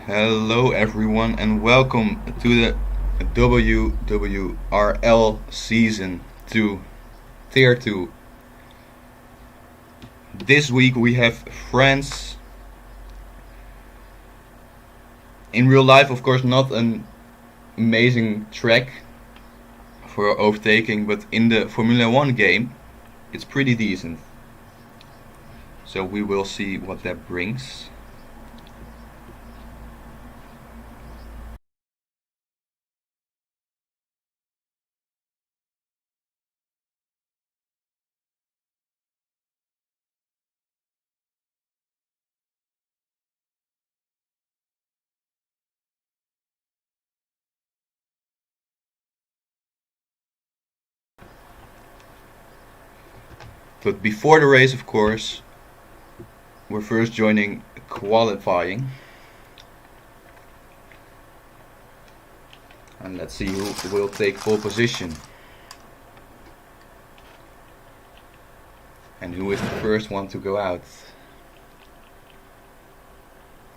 Hello, everyone, and welcome to the WWRL Season 2, Tier 2. This week we have France. In real life, of course, not an amazing track for overtaking, but in the Formula 1 game, it's pretty decent. So we will see what that brings. But before the race, of course, we're first joining qualifying. And let's see who will take pole position. And who is the first one to go out?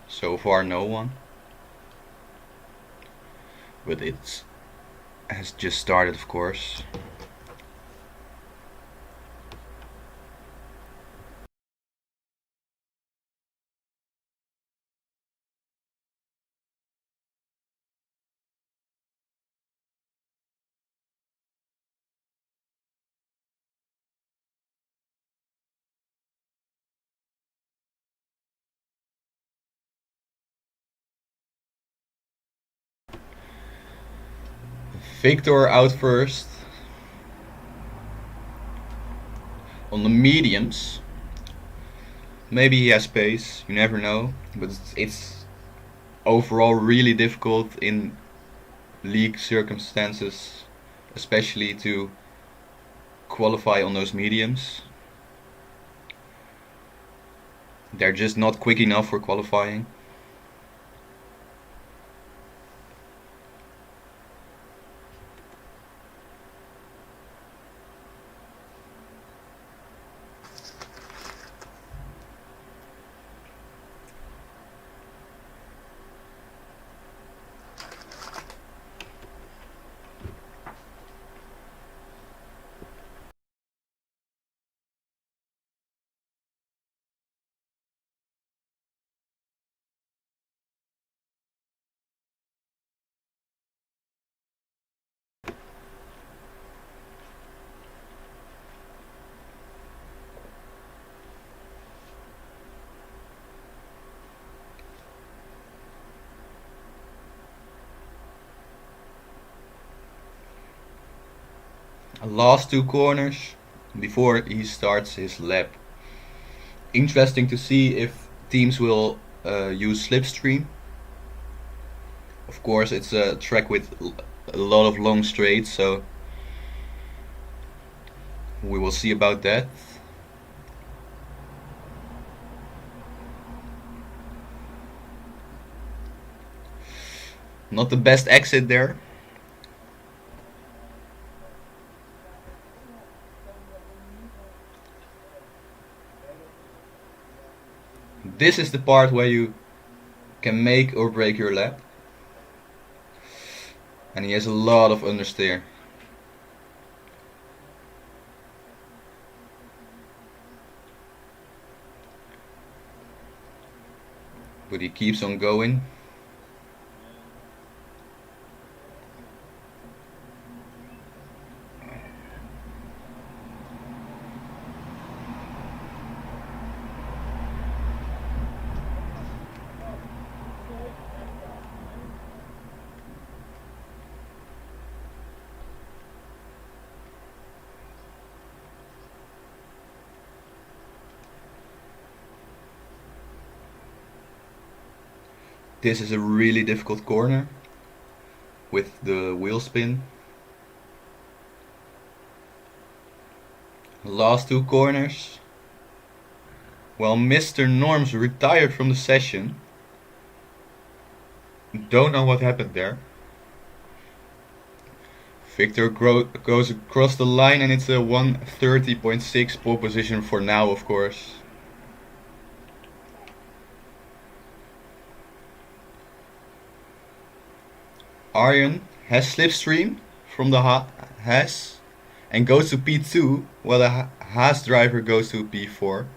So far, no one. But it has just started, of course. Victor out first. On the mediums. Maybe he has pace, you never know. But it's overall really difficult in league circumstances, especially to qualify on those mediums. They're just not quick enough for qualifying. Last two corners before he starts his lap. Interesting to see if teams will use slipstream. Of course, it's a track with a lot of long straights, so we will see about that. Not the best exit there. This is the part where you can make or break your lap. And he has a lot of understeer. But he keeps on going. This is a really difficult corner with the wheel spin. Last two corners. Well, Mr. Norms retired from the session. Don't know what happened there. Victor goes across the line and it's a 1:30.6 pole position for now, of course. Arjen has slipstream from the Haas and goes to P2, while the Haas driver goes to P4.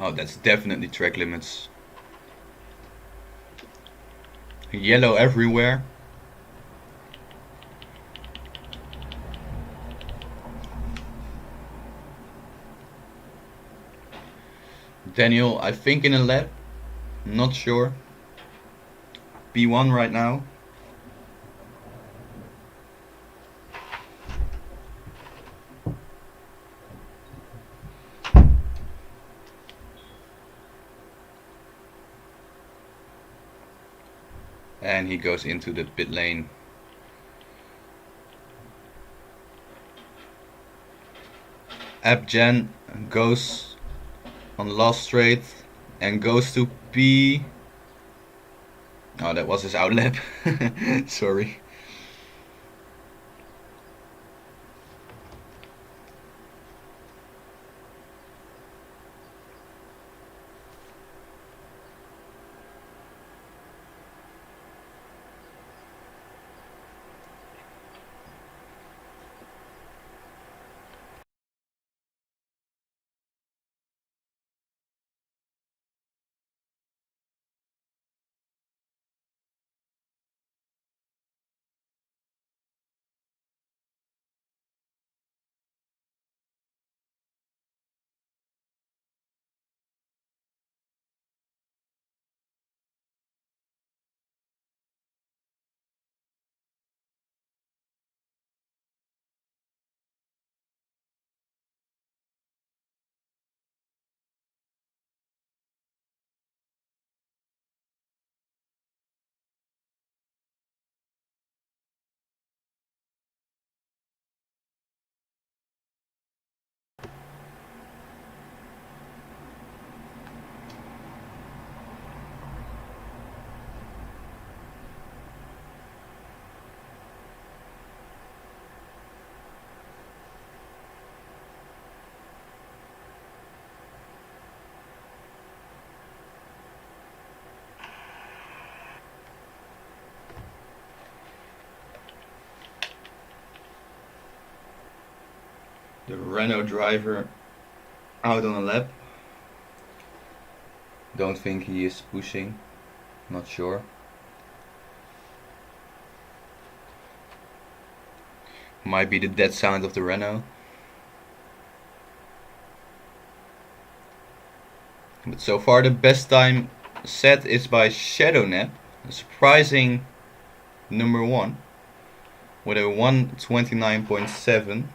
Oh, that's definitely track limits. Yellow everywhere. Daniel, I think in a lap. Not sure. P1 right now. And he goes into the pit lane. Abjan goes on last straight and goes to P. Oh, that was his outlap. Sorry. The Renault driver out on a lap. Don't think he is pushing. Not sure. Might be the dead sound of the Renault. But so far the best time set is by Shadownap, a surprising number 1, with a 1:29.7,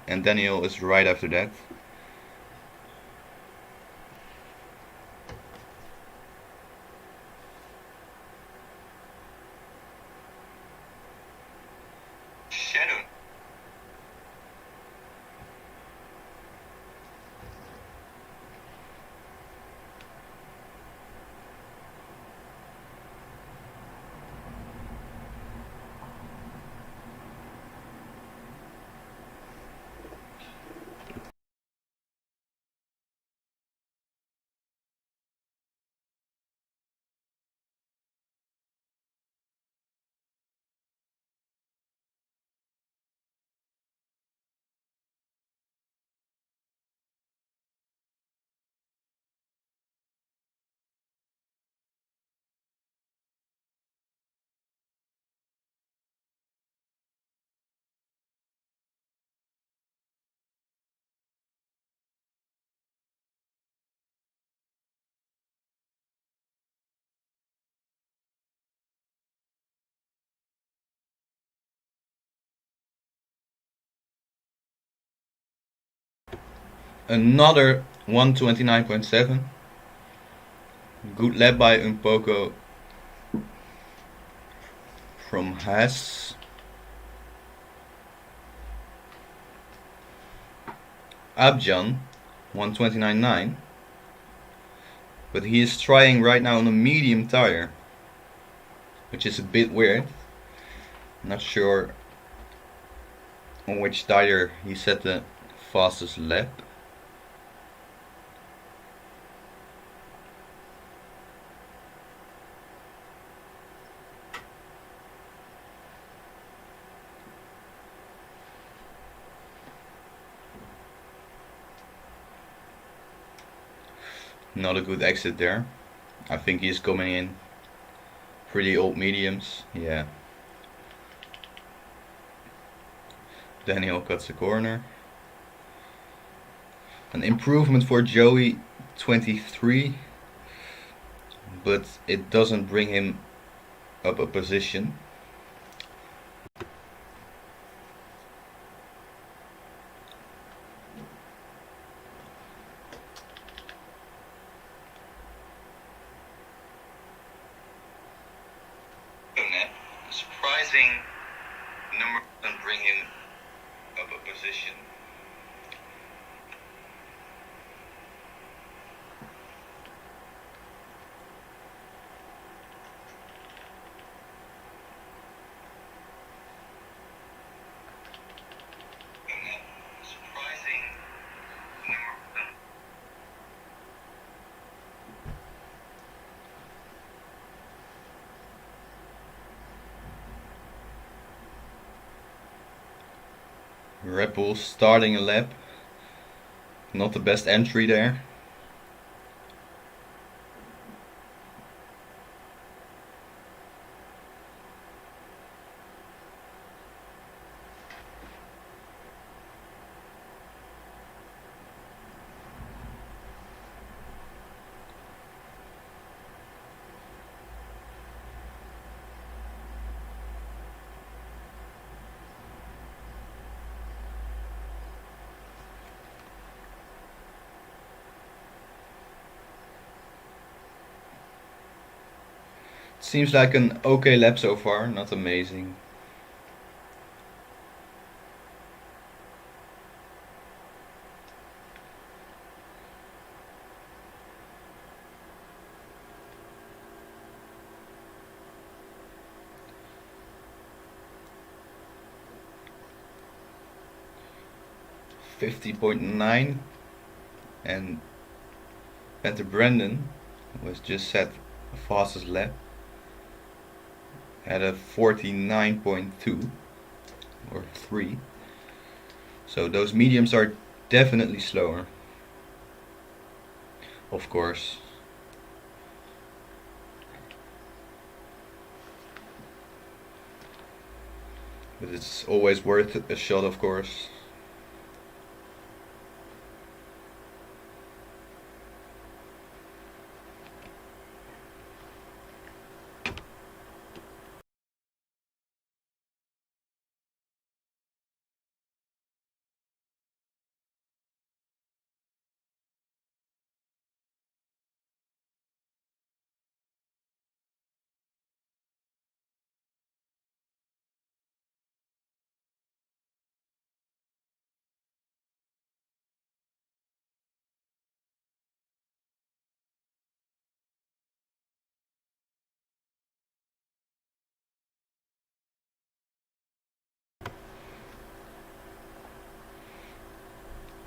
and Daniel is right after that. Shadow. Another 129.7. Good lap by Umpoko from Haas. Abjan 129.9. But he is trying right now on a medium tire, which is a bit weird. Not sure on which tire he set the fastest lap. Not a good exit there. I think he's coming in pretty old mediums. Yeah. Daniel cuts the corner. An improvement for Joey 23, but it doesn't bring him up a position. Surprising number doesn't bring him up a position. Surprising number. Red Bull starting a lap. Not the best entry there. Seems like an okay lap so far, not amazing. .9, and Peter Brandon was just set fastest lap at a 49.2 or 3. So those mediums are definitely slower, of course. But it's always worth a shot, of course.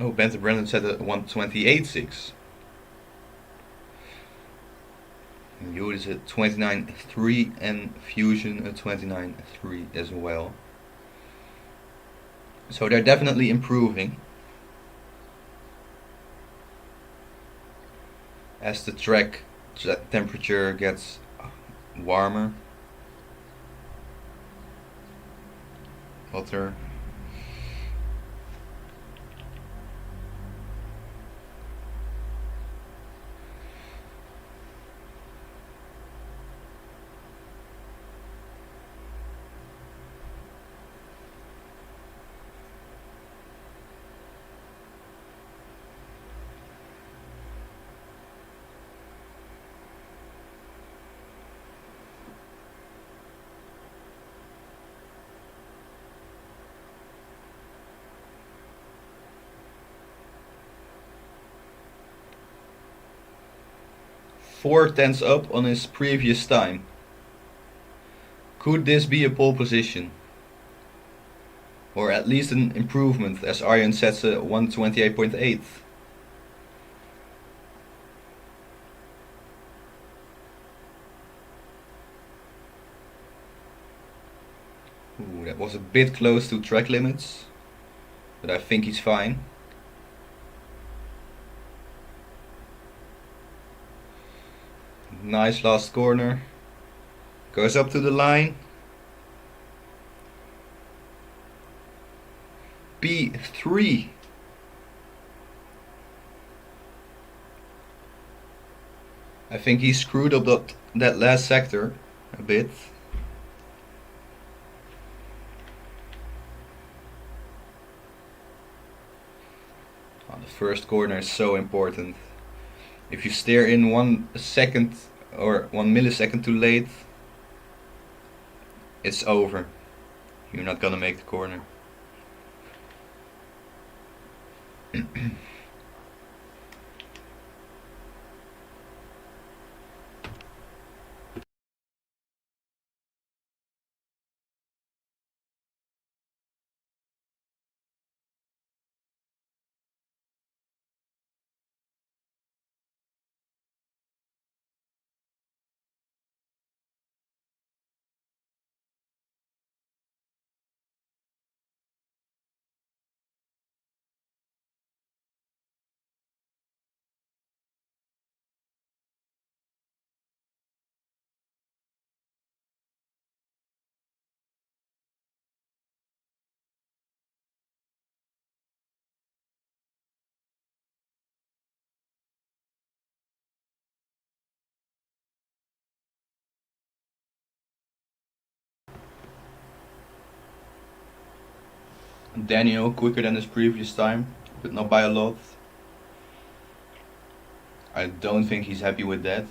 Oh, Benton Brandon set a 128.6. Yoda is a 29.3 and Fusion a 29.3 as well. So they're definitely improving as the track temperature gets warmer, hotter. 4 tenths up on his previous time. Could this be a pole position? Or at least an improvement, as Arjen sets a 128.8. Ooh, that was a bit close to track limits, but I think he's fine. Nice last corner. Goes up to the line. P3. I think he screwed up that last sector a bit. Oh, the first corner is so important. If you steer in 1 second or 1 millisecond too late, it's over. You're not gonna make the corner. Daniel quicker than his previous time, but not by a lot. I don't think he's happy with that.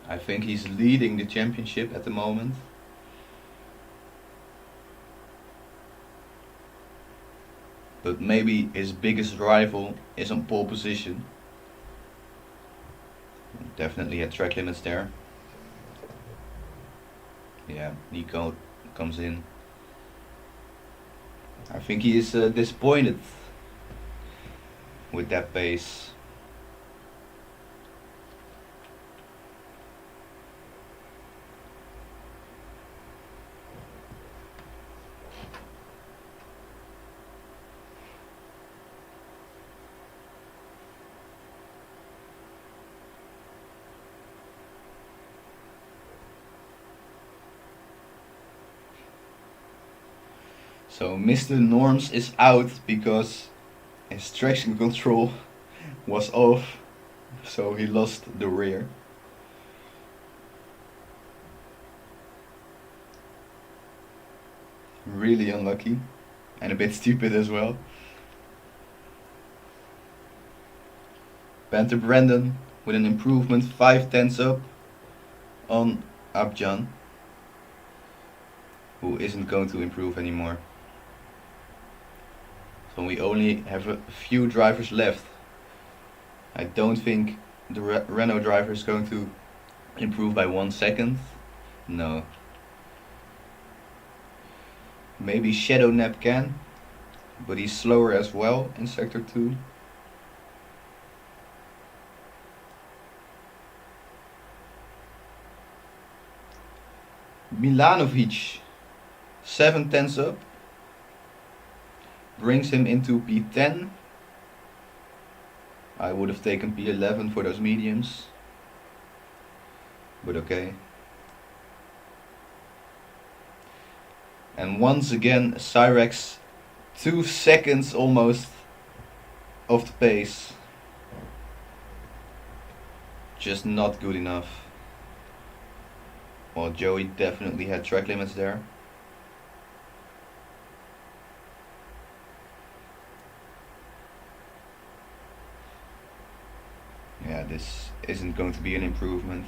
I think he's leading the championship at the moment. But maybe his biggest rival is on pole position. Definitely had track limits there. Yeah, Nico comes in. I think he is disappointed with that pace. So Mr. Norms is out because his traction control was off, so he lost the rear. Really unlucky and a bit stupid as well. Panther Brandon with an improvement 5 tenths up on Abjan, who isn't going to improve anymore. So we only have a few drivers left. I don't think the Renault driver is going to improve by 1 second. No. Maybe Shadow Nap can, but he's slower as well in sector 2. Milanovic, 7 tenths up, brings him into P10. I would have taken P11 for those mediums, but okay. And once again, Cyrex 2 seconds almost off the pace. Just not good enough. Well, Joey definitely had track limits there. Yeah, this isn't going to be an improvement.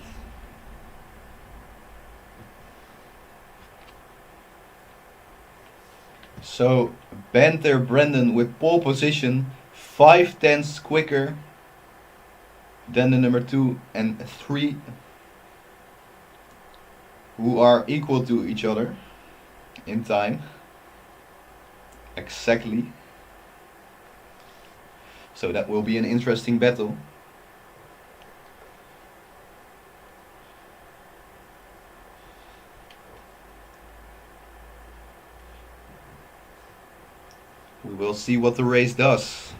So Panther Brandon with pole position, 5 tenths quicker Then the number 2 and 3, who are equal to each other in time. Exactly. So that will be an interesting battle. We will see what the race does.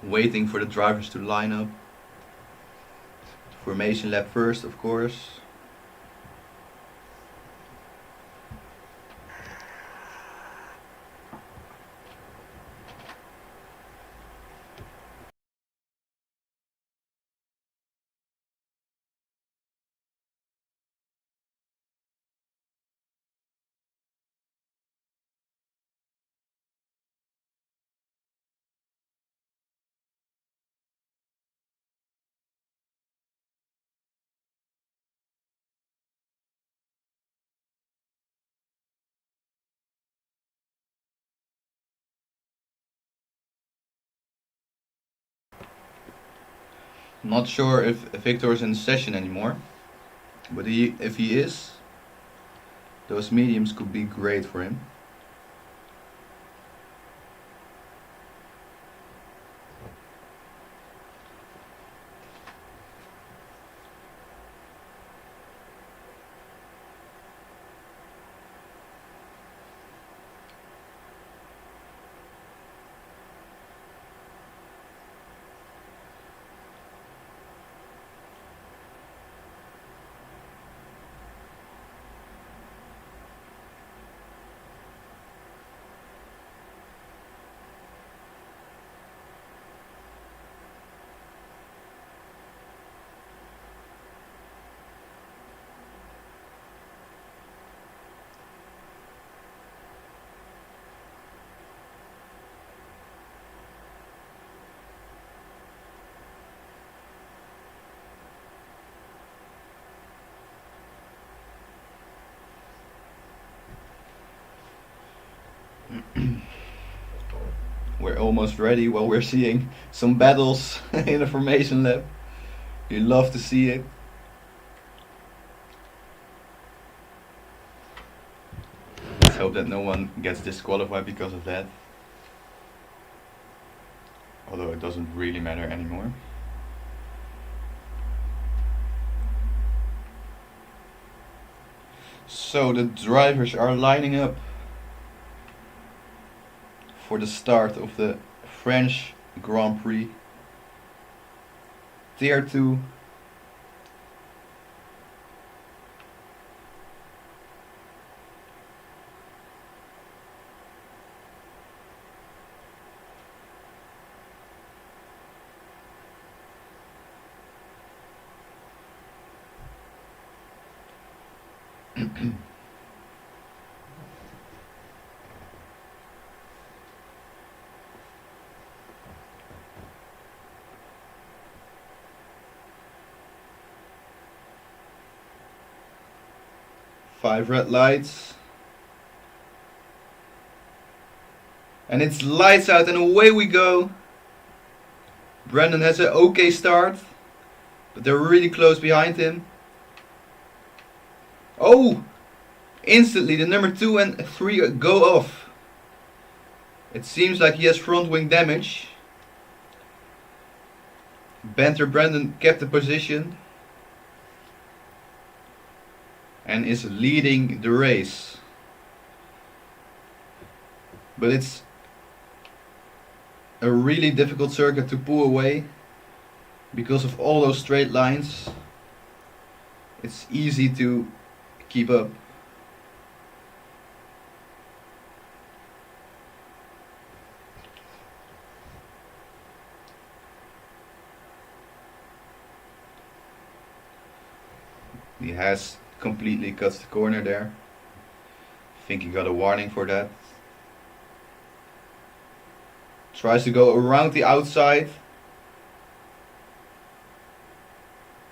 Waiting for the drivers to line up. Formation lap first, of course. Not sure if Victor is in the session anymore, but if he is, those mediums could be great for him. We're almost ready. Well, we're seeing some battles in the formation lab. You love to see it. Let's hope that no one gets disqualified because of that. Although it doesn't really matter anymore. So the drivers are lining up for the start of the French Grand Prix. Tier 2. Five red lights. And it's lights out and away we go. Brandon has an okay start, but they're really close behind him. Oh! Instantly the number 2 and 3 go off. It seems like he has front wing damage. Banter Brandon kept the position and is leading the race. But it's a really difficult circuit to pull away because of all those straight lines. It's easy to keep up. He has completely cut the corner there. I think he got a warning for that. Tries to go around the outside.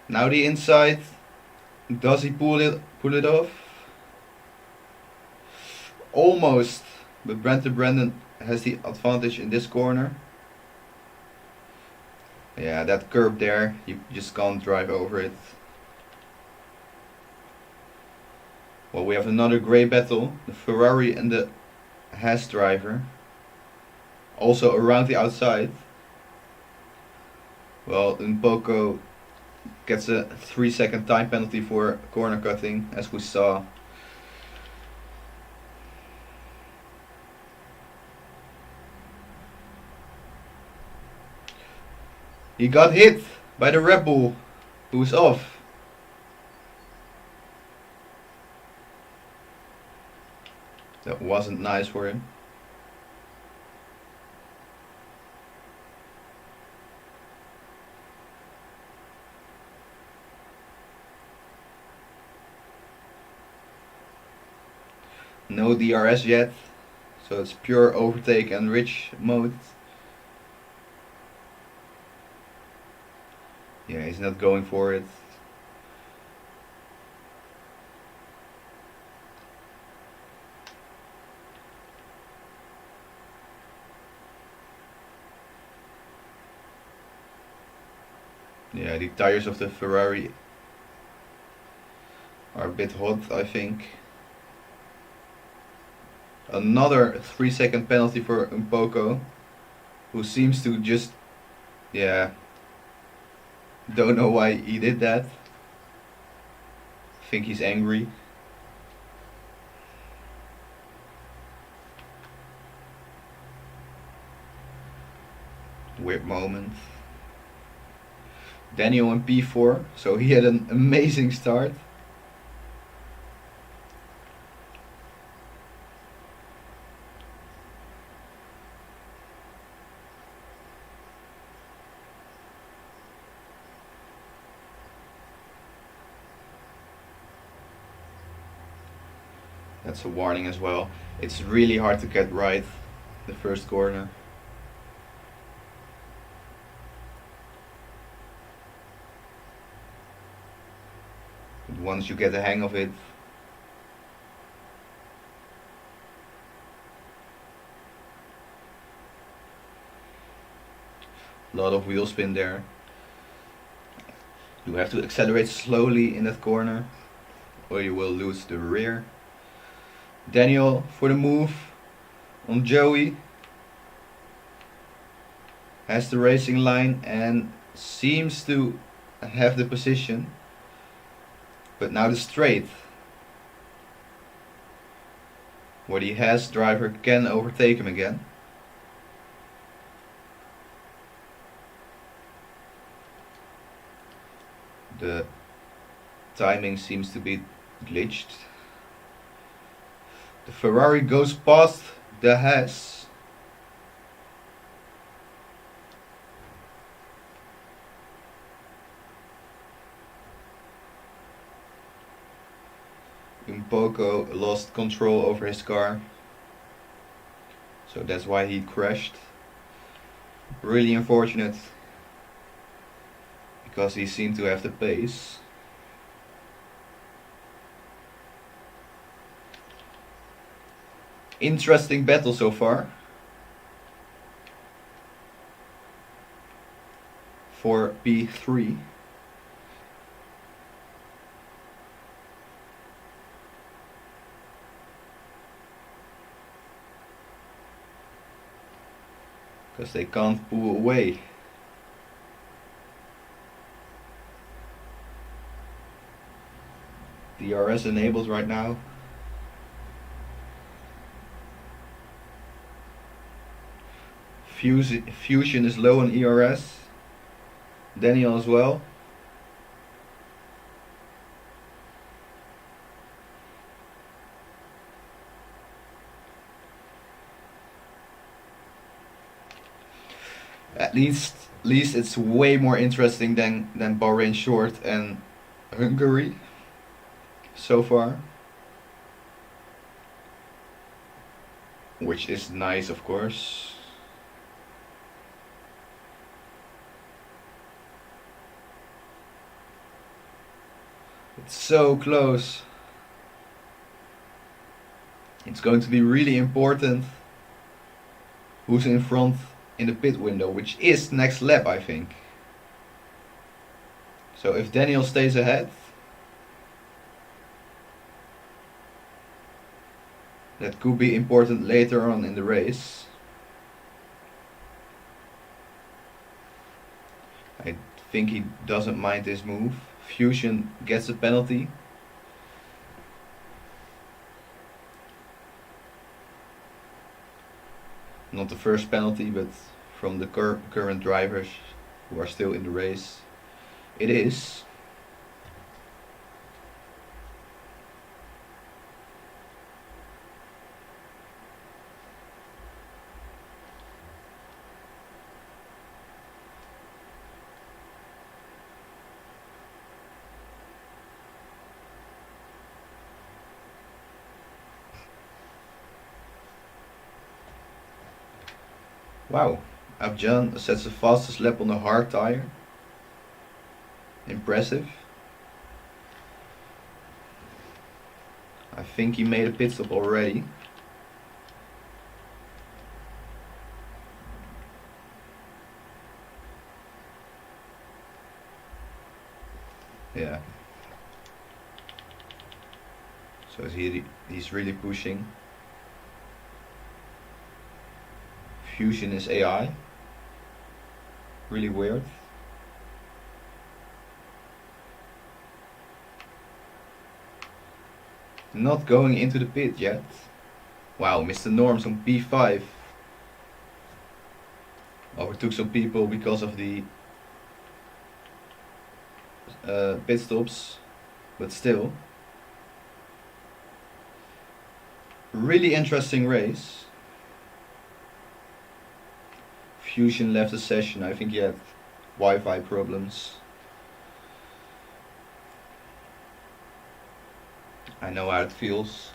Now the inside. Does he pull it off? Almost. But Brandon has the advantage in this corner. Yeah, that curb there, you just can't drive over it. Well, we have another grey battle. The Ferrari and the Haas driver. Also around the outside. Well, Poco gets a 3-second time penalty for corner cutting, as we saw. He got hit by the Red Bull, who's off. That wasn't nice for him. No DRS yet, so it's pure overtake and rich mode. Yeah, he's not going for it. Yeah, the tires of the Ferrari are a bit hot, I think. Another 3-second penalty for Poco, who seems to just, yeah, don't know why he did that. I think he's angry. Weird moment. Daniel in P4, so he had an amazing start. That's a warning as well. It's really hard to get right the first corner. But once you get the hang of it, a lot of wheel spin there. You have to accelerate slowly in that corner or you will lose the rear. Daniel for the move on Joey. Has the racing line and seems to have the position. But now the straight, where the Haas driver can overtake him again. The timing seems to be glitched. The Ferrari goes past the Haas. Poco lost control over his car, so that's why he crashed. Really unfortunate, because he seemed to have the pace. Interesting battle so far for P3. because they can't pull away. DRS enabled right now. Fusion is low on ERS. Daniel as well. At least it's way more interesting than Bahrain Short and Hungary so far, which is nice, of course. It's so close. It's going to be really important who's in front in the pit window, which is next lap, I think. So if Daniel stays ahead, that could be important later on in the race. I think he doesn't mind this move. Fusion gets a penalty. Not the first penalty, but from the current drivers who are still in the race. It is. Wow, Abjan sets the fastest lap on the hard tire. Impressive. I think he made a pit stop already. Yeah. So he's really pushing. Fusion is AI. Really weird. Not going into the pit yet. Wow, Mr. Norms on P5 overtook some people because of the pit stops, but still. Really interesting race. Fusion left the session. I think he had Wi-Fi problems. I know how it feels.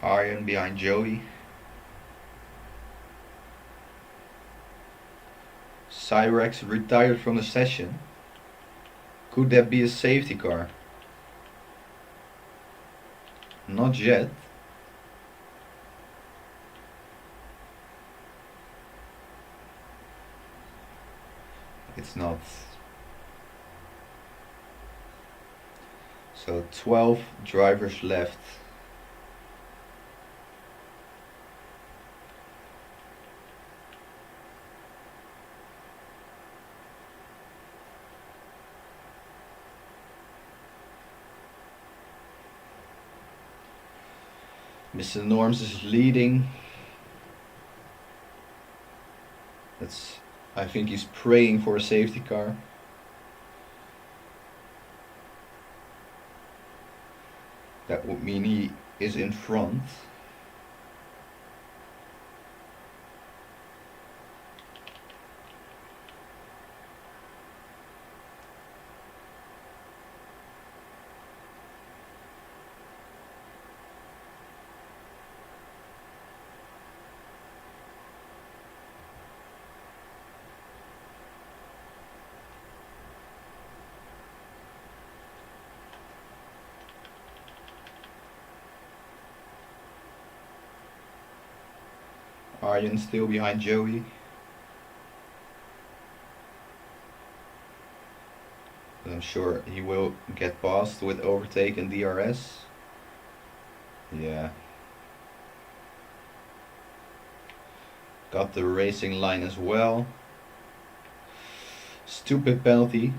Aryan behind Joey. Cyrex retired from the session. Could that be a safety car? Not yet. It's not. So 12 drivers left. Mr. Norms is leading. I think he's praying for a safety car. That would mean he is in front. Arjen still behind Joey. I'm sure he will get past with overtake and DRS. Yeah. Got the racing line as well. Stupid penalty.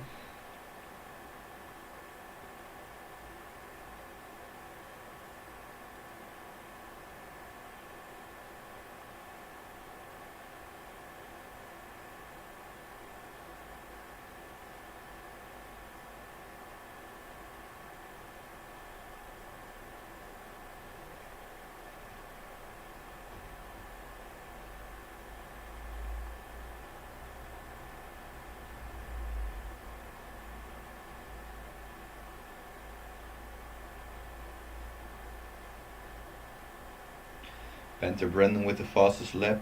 Panther Brandon with the fastest lap.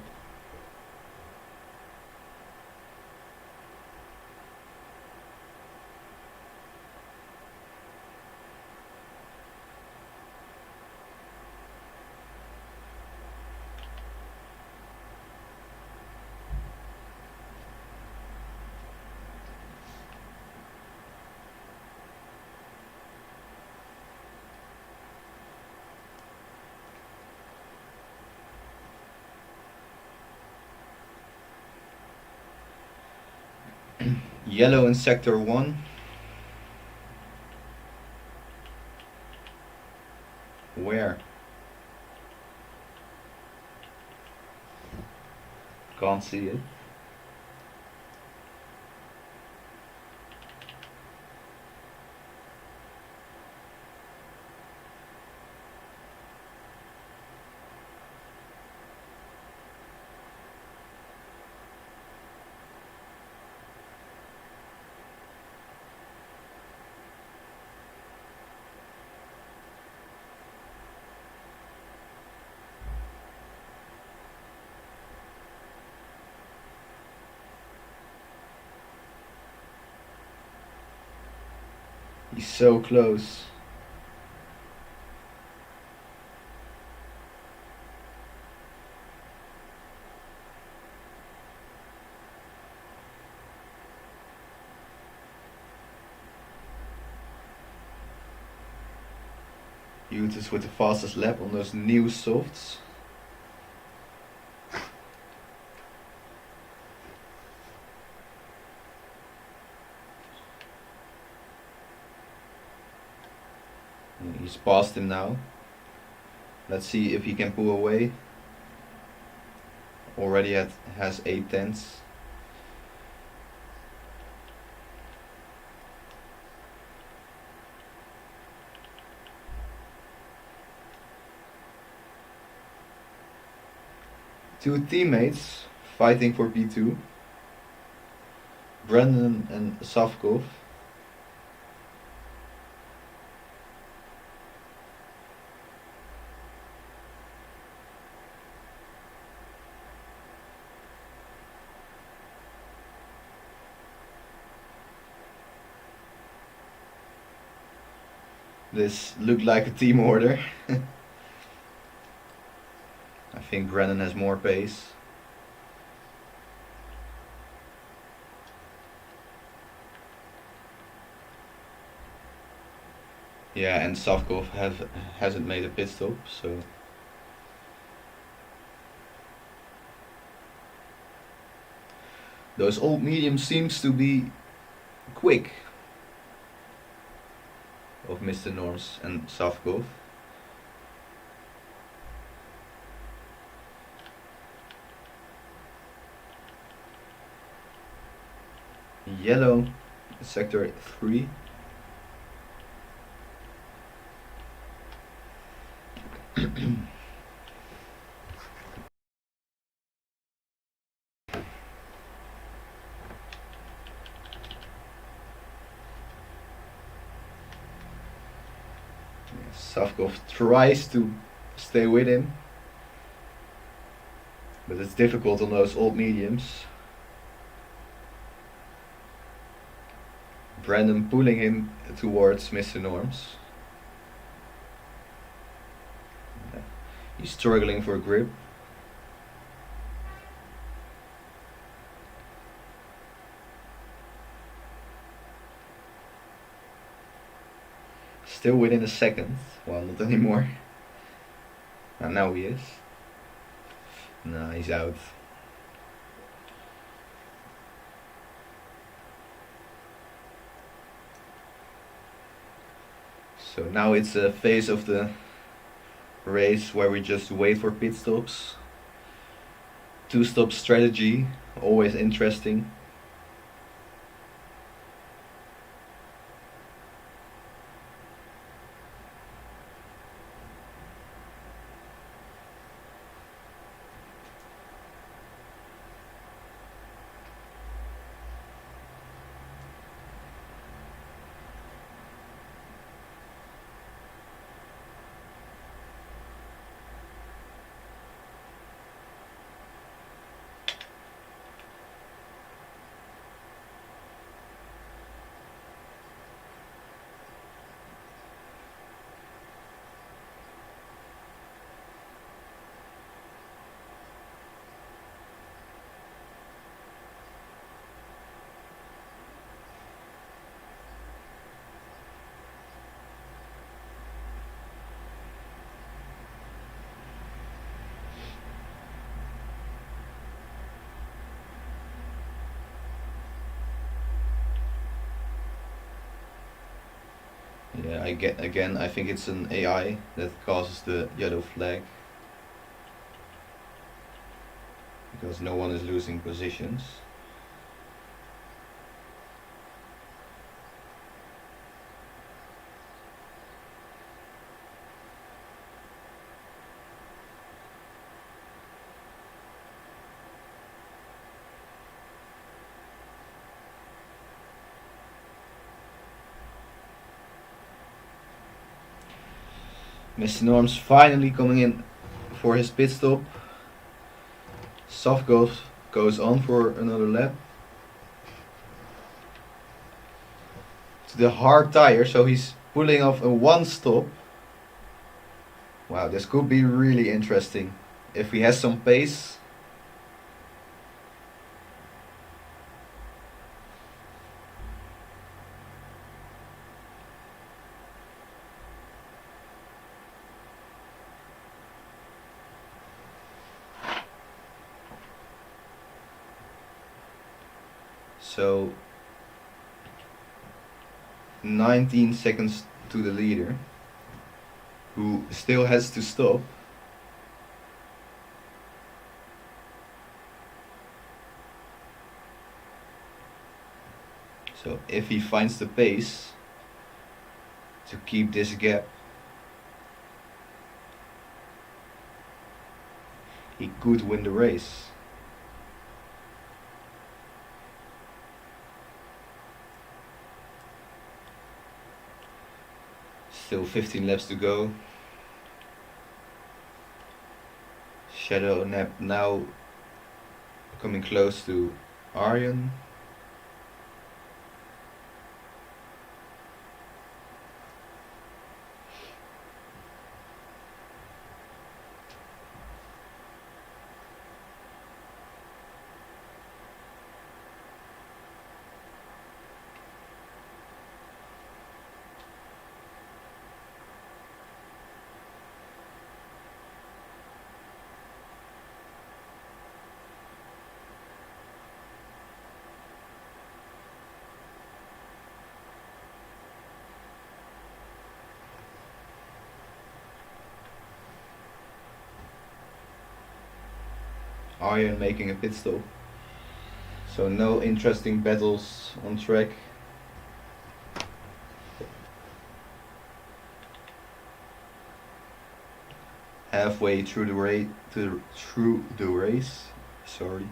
Yellow in sector 1. Where? Can't see it. He's so close. Utis with the fastest lap on those new softs. He's past him now. Let's see if he can pull away. Already has 8 tenths. Two teammates fighting for P2. Brandon and Savkov. This looked like a team order. I think Brandon has more pace. Yeah, and Savkov hasn't made a pit stop, so those old mediums seems to be quick of Mr. Norms and Savkov. Yellow, sector 3. Savkov tries to stay with him, but it's difficult on those old mediums. Brandon pulling him towards Mr. Norms. He's struggling for grip. Still within a second. Well, not anymore. And now he is. Nah, he's out. So now it's a phase of the race where we just wait for pit stops. Two-stop strategy, always interesting. Yeah, I think it's an AI that causes the yellow flag. Because no one is losing positions. Mr. Norm's finally coming in for his pit stop. Soft goes on for another lap. To the hard tire, so he's pulling off a one stop. Wow, this could be really interesting if he has some pace. So 19 seconds to the leader, who still has to stop. So if he finds the pace to keep this gap, he could win the race. Still 15 laps to go. Shadow Nap now coming close to Aryan. Aryan making a pit stop. So no interesting battles on track. Halfway through the race, sorry.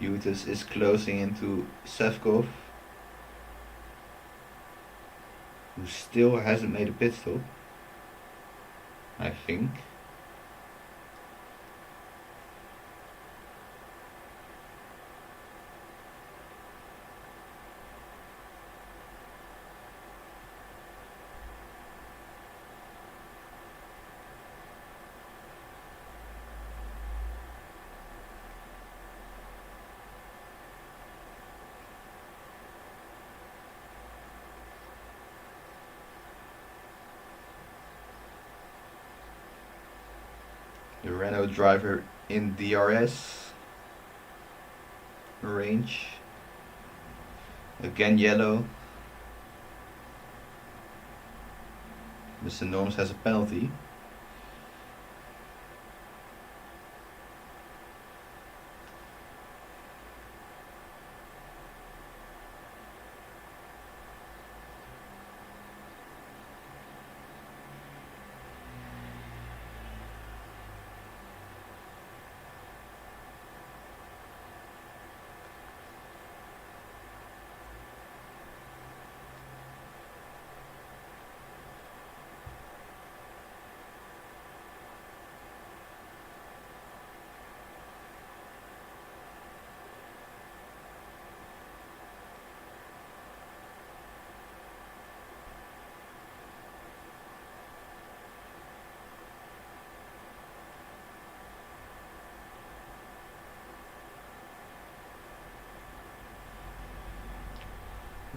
Jutis is closing into Sevkov, who still hasn't made a pit stop, I think. The Renault driver in DRS range. Again yellow. Mr. Norms has a penalty.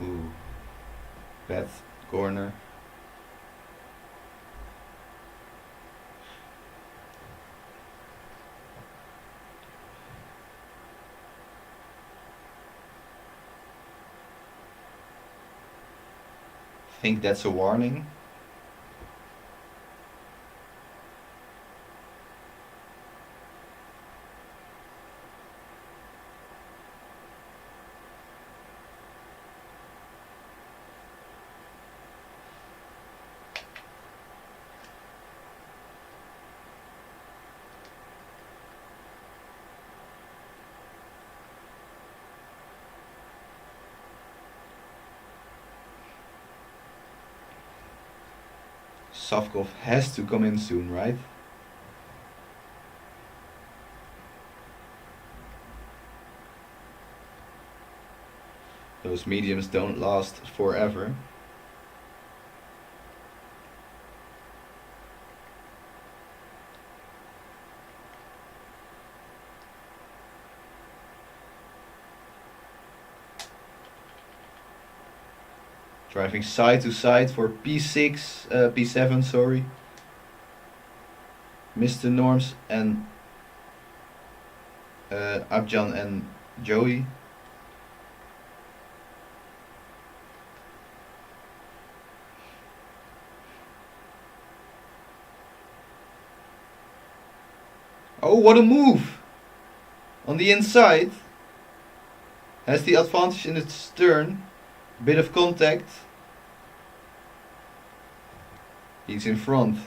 Ooh, bad corner. I think that's a warning. Sovkov has to come in soon, right? Those mediums don't last forever. Driving side to side for P6, P7, sorry. Mr. Norms and Abjan and Joey. Oh, what a move! On the inside. Has the advantage in its turn. Bit of contact. He's in front.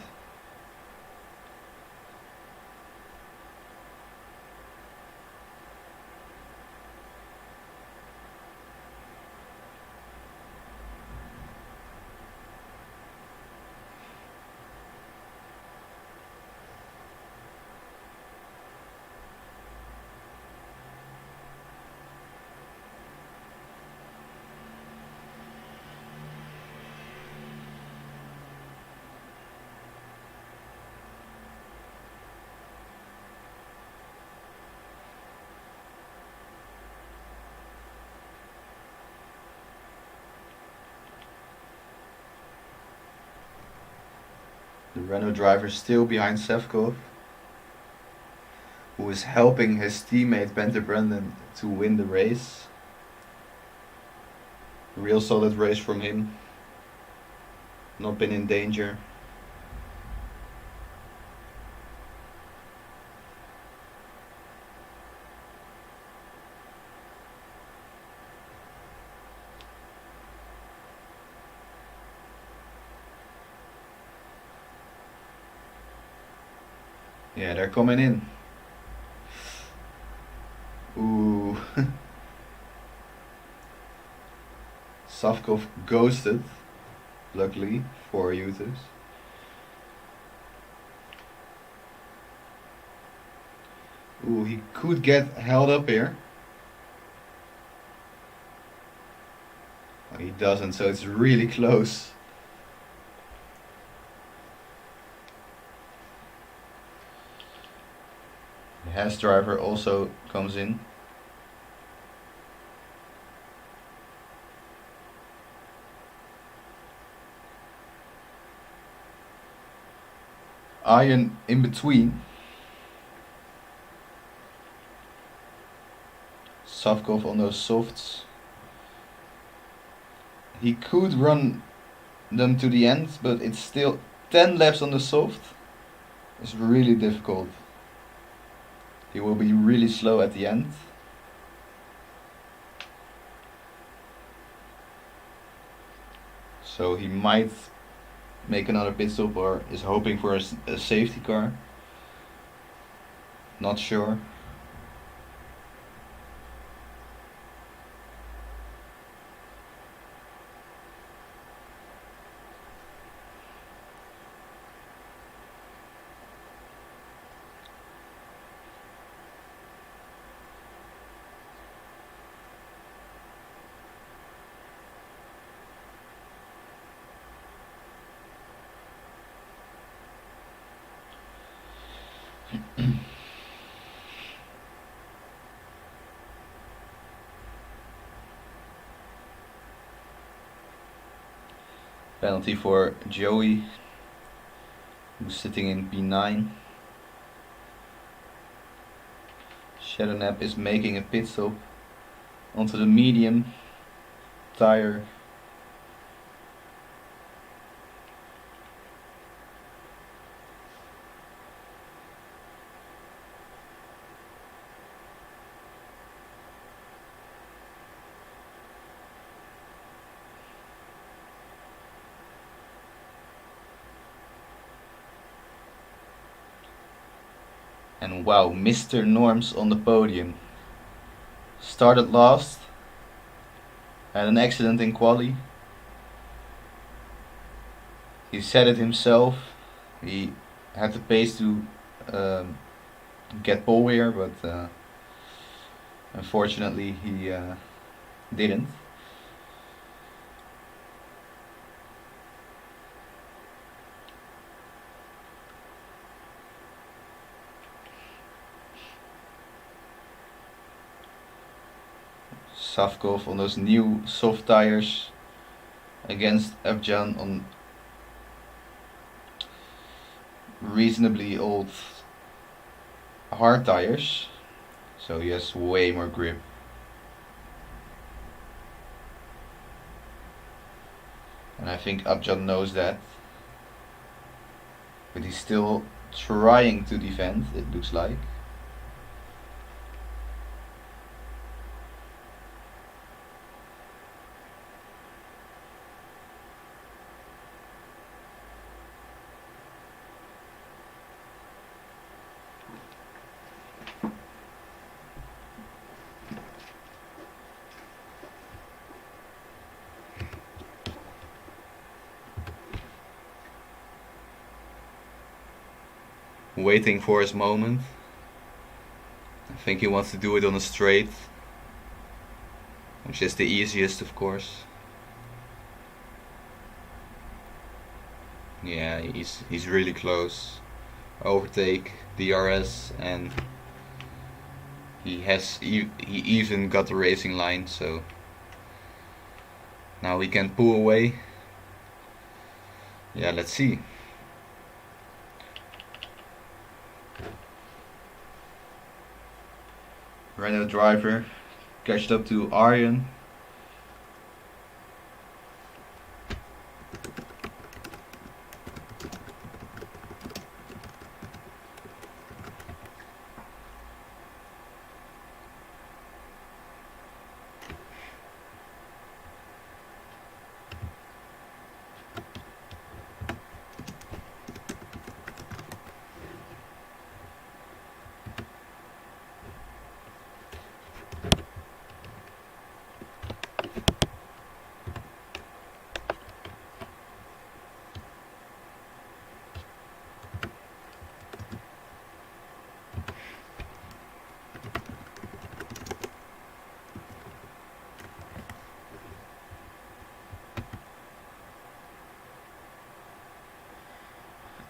The Renault driver still behind Sevkov, who is helping his teammate Bente Brendan to win the race. Real solid race from him. Not been in danger. Yeah, they're coming in. Ooh. Safkov ghosted, luckily for Jutus. Ooh, he could get held up here. Oh, he doesn't, so it's really close. The Hess driver also comes in. Iron in between. Safkov on those softs. He could run them to the end, but it's still 10 laps on the soft. It's really difficult. He will be really slow at the end. So he might make another pit stop or is hoping for a safety car. Not sure. Penalty for Joey, who's sitting in P9. Shadowknapp is making a pit stop onto the medium tire. And wow, Mr. Norms on the podium. Started last, had an accident in quali. He said it himself. He had the pace to get pole here, but unfortunately he didn't. Safkov on those new soft tires against Abjan on reasonably old hard tires, so he has way more grip. And I think Abjan knows that, but he's still trying to defend, it looks like. Waiting for his moment. I think he wants to do it on a straight, which is the easiest, of course. Yeah, he's really close. Overtake DRS, and he even got the racing line, so now he can pull away. Yeah, let's see. Renault driver catched up to Arjen.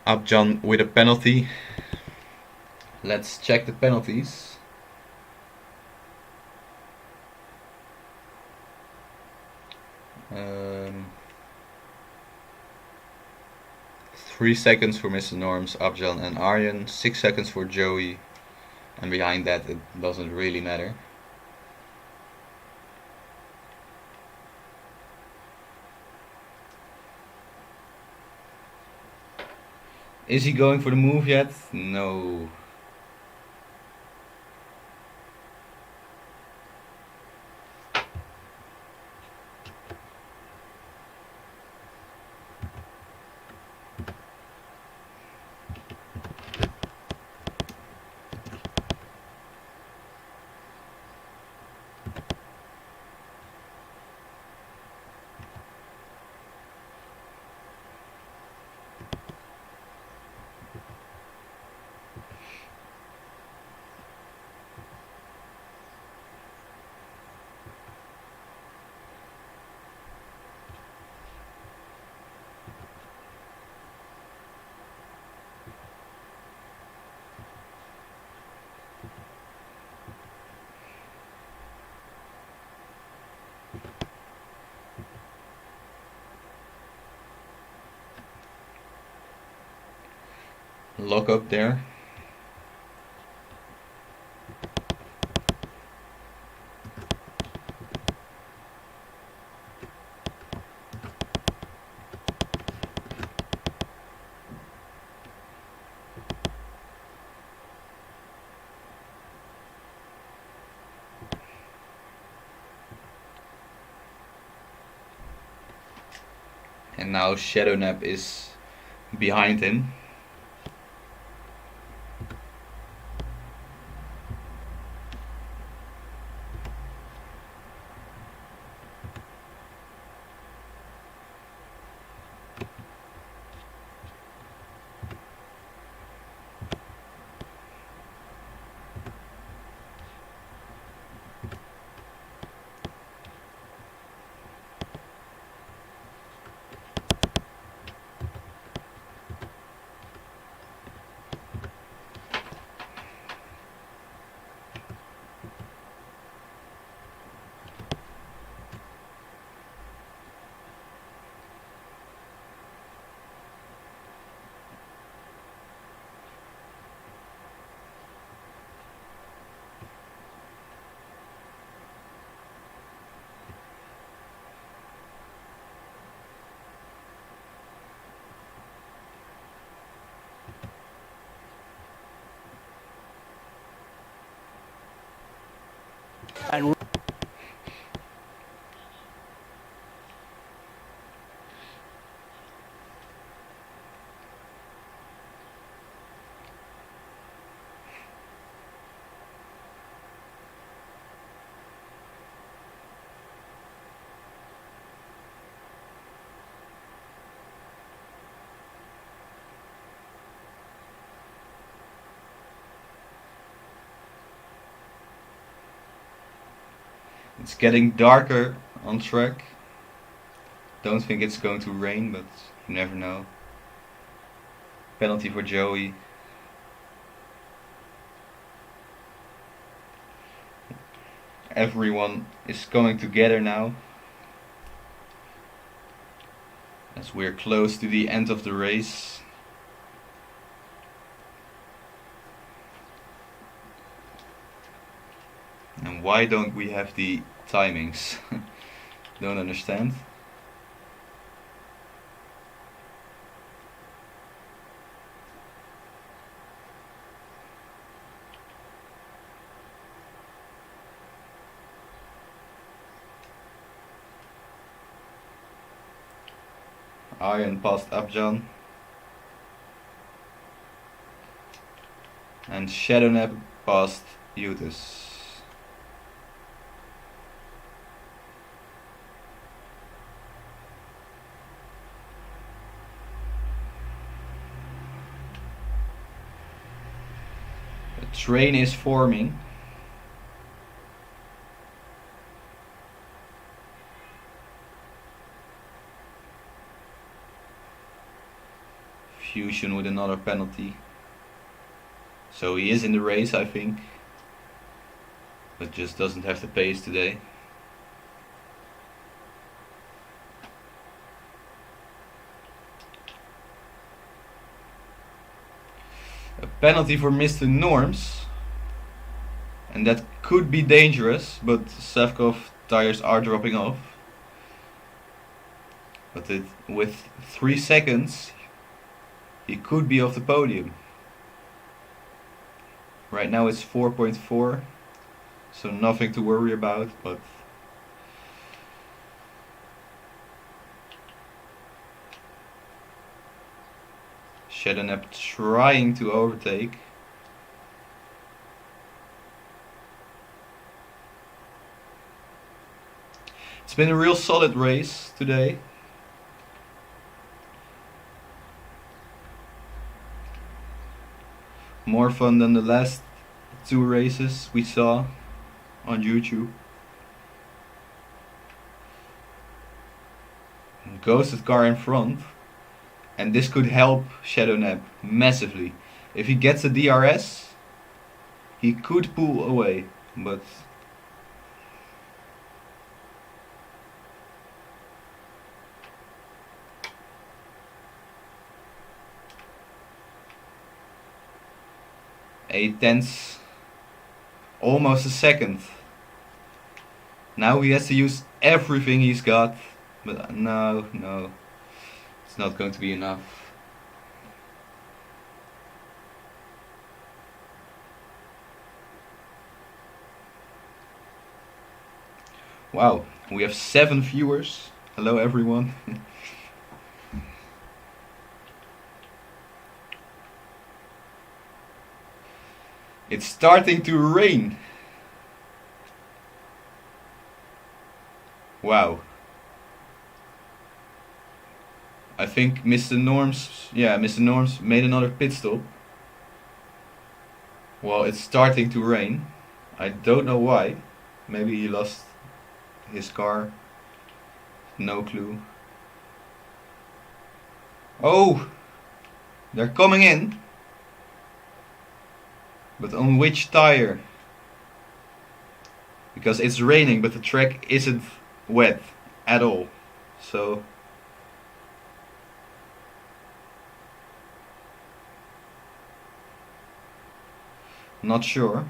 Abjan with a penalty. Let's check the penalties. Um, 3 seconds for Mr. Norms, Abjan and Arjen, 6 seconds for Joey, and behind that it doesn't really matter. Is he going for the move yet? No. Lock up there. And now Shadow Nap is behind him. And It's getting darker on track. Don't think it's going to rain, but you never know. Penalty for Joey. Everyone is coming together now, as we're close to the end of the race. And why don't we have the timings? Don't understand. Arjen passed Abjan. And Shadownap passed Eutis. A train is forming. Few execution with another penalty. So he is in the race, I think, but just doesn't have the pace today. A penalty for Mr. Norms, and that could be dangerous, but Savkov tires are dropping off. But with 3 seconds, he could be off the podium. Right now it's 4.4, so nothing to worry about, but Shadowknapp trying to overtake. It's been a real solid race today. More fun than the last 2 races we saw on YouTube. Ghosted car in front, and this could help Shadowknapp massively. If he gets a DRS, he could pull away, but a tenth, almost a second. Now he has to use everything he's got, but no, it's not going to be enough. Wow, we have 7 viewers. Hello everyone. It's starting to rain. Wow. I think Mr. Norms made another pit stop. Well, it's starting to rain. I don't know why. Maybe he lost his car. No clue. Oh! They're coming in. But on which tire? Because it's raining, but the track isn't wet at all. So not sure.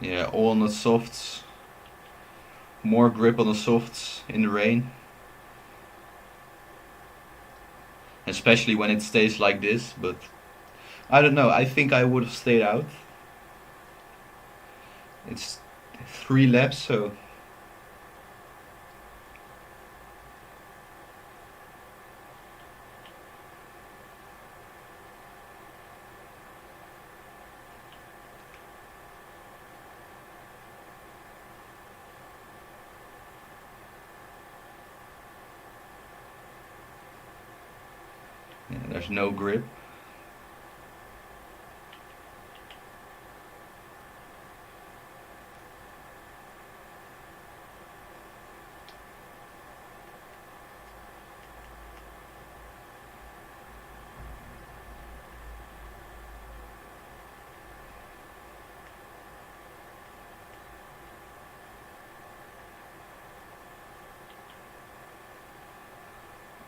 Yeah, all on the softs. More grip on the softs in the rain. Especially when it stays like this, but I don't know, I think I would have stayed out. It's 3 laps, so yeah, there's no grip.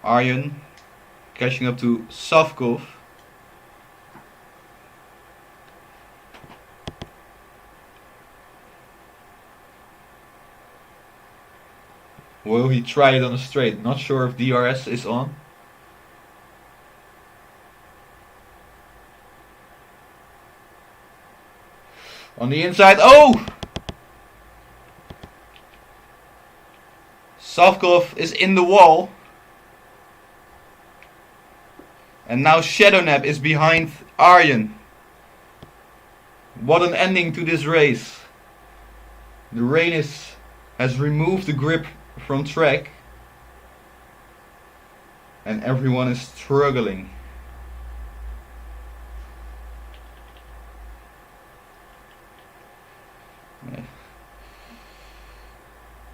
Arjen catching up to Savkov. Will he try it on a straight? Not sure if DRS is on. On the inside, oh! Savkov is in the wall. And now Shadowknapp is behind Arjen. What an ending to this race. The rain has removed the grip from track. and everyone is struggling.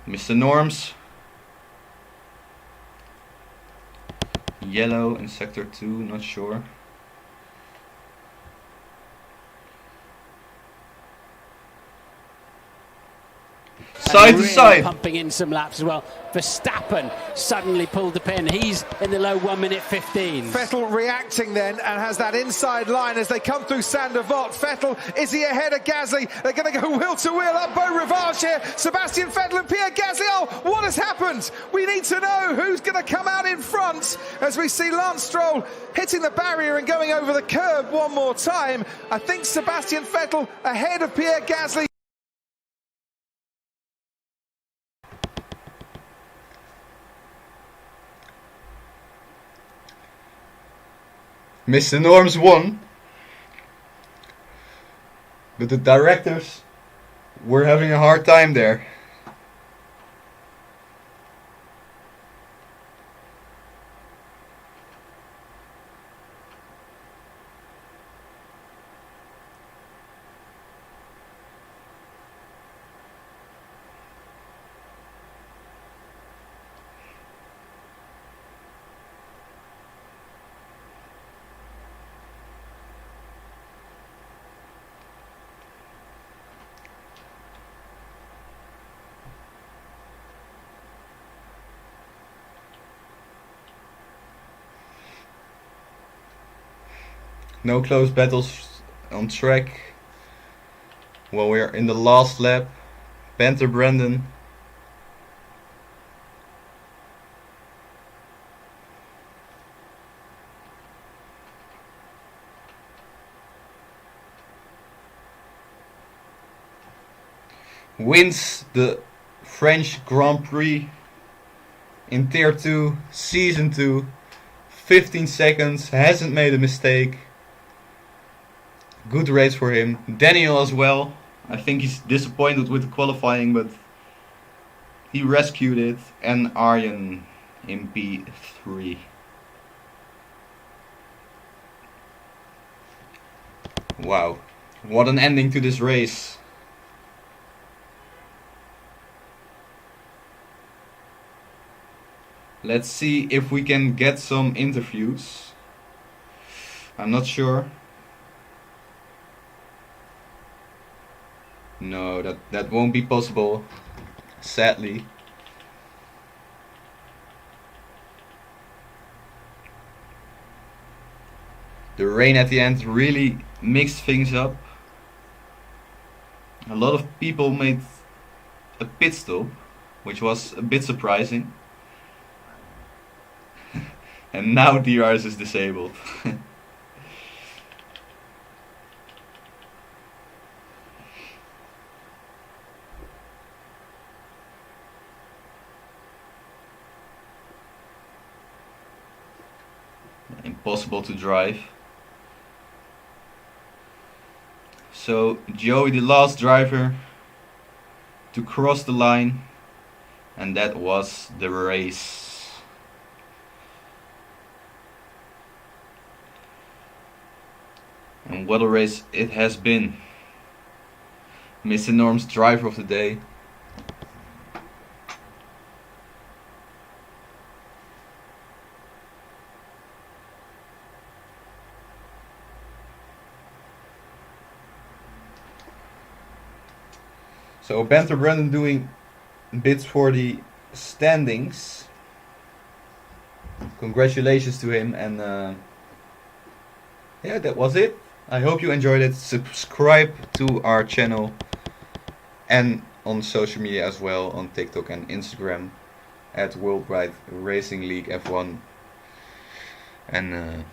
Mr. Norms, yellow in sector 2, not sure. Side to really side. Pumping in some laps as well. Verstappen suddenly pulled the pin. He's in the low 1 minute 15. Vettel reacting then and has that inside line as they come through Sandervoort. Vettel, is he ahead of Gasly? They're going to go wheel to wheel up Beau Rivage here. Sebastian Vettel and Pierre Gasly. Oh, what has happened? We need to know who's going to come out in front as we see Lance Stroll hitting the barrier and going over the curb one more time. I think Sebastian Vettel ahead of Pierre Gasly. Mr. Norms won, but the directors were having a hard time there. No close battles on track. Well, we're in the last lap. Panther Brandon. Wins the French Grand Prix in Tier 2, Season 2. 15 seconds, hasn't made a mistake. Good race for him. Daniel as well. I think he's disappointed with the qualifying, but he rescued it. And Arjen in P3. Wow, what an ending to this race. Let's see if we can get some interviews. I'm not sure. No, that won't be possible, sadly. The rain at the end really mixed things up. A lot of people made a pit stop, which was a bit surprising. And now DRS is disabled. Impossible to drive. So Joey, the last driver to cross the line, and that was the race. And what a race it has been. Mr. Norm's driver of the day. So Panther Brandon doing bits for the standings. Congratulations to him, and yeah, that was it. I hope you enjoyed it. Subscribe to our channel and on social media as well, on TikTok and Instagram at Worldwide Racing League F1. And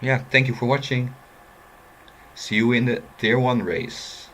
yeah, thank you for watching. See you in the Tier 1 race.